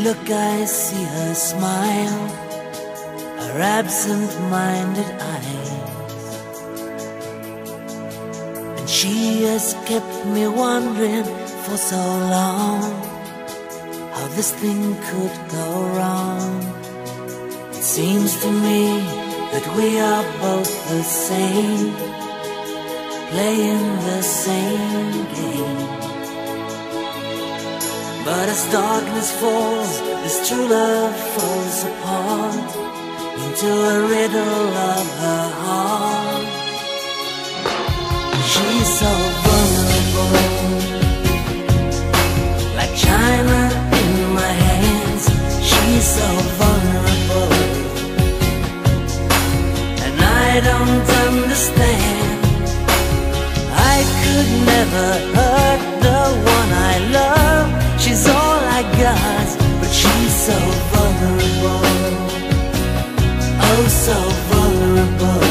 look I see her smile, her absent-minded eyes, and she has kept me wondering for so long how this thing could go wrong. It seems to me that we are both the same, playing the same game. But as darkness falls, this true love falls apart into a riddle of her heart. She's so vulnerable, like china in my hands. She's so vulnerable, and I don't understand. I could never hurt the one I love. She's all I got, but she's so vulnerable, oh so vulnerable.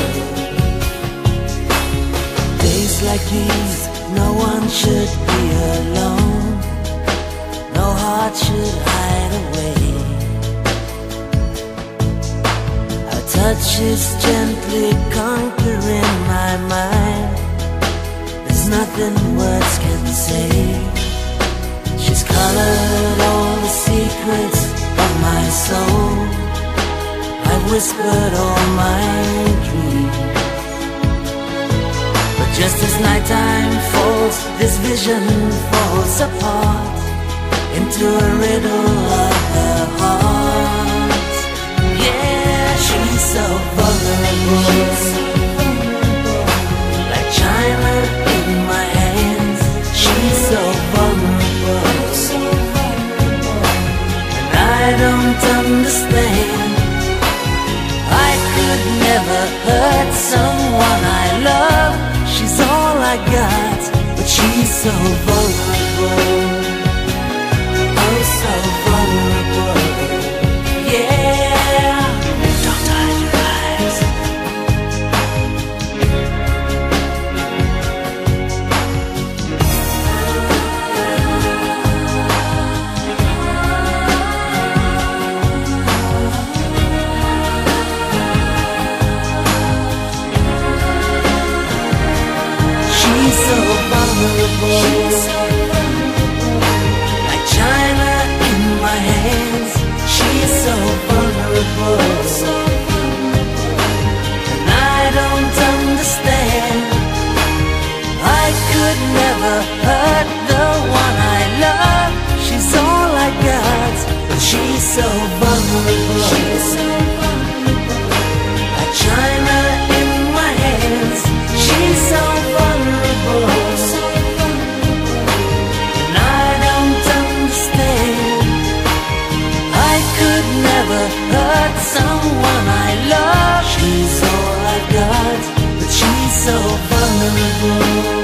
Days like these, no one should be alone, no heart should hide away. Her touch is gently conquering my mind, there's nothing words can say. She's colored all the secrets of my soul, I've whispered all my dreams. But just as nighttime falls, this vision falls apart into a riddle of her heart. Yeah, she's so vulnerable, like china in my hands. She's so vulnerable, and I don't understand. I could never hurt someone I love. She's all I got, but she's so vulnerable, oh so vulnerable. Yeah, don't hide your eyes. She's so vulnerable, like china in my hands. She's so vulnerable, and I don't understand. I could never hurt the one I love. She's all I got, but she's so vulnerable, like china in my hands. She's so vulnerable, and I don't understand. I could never hurt someone I love. She's all I got, but she's so vulnerable.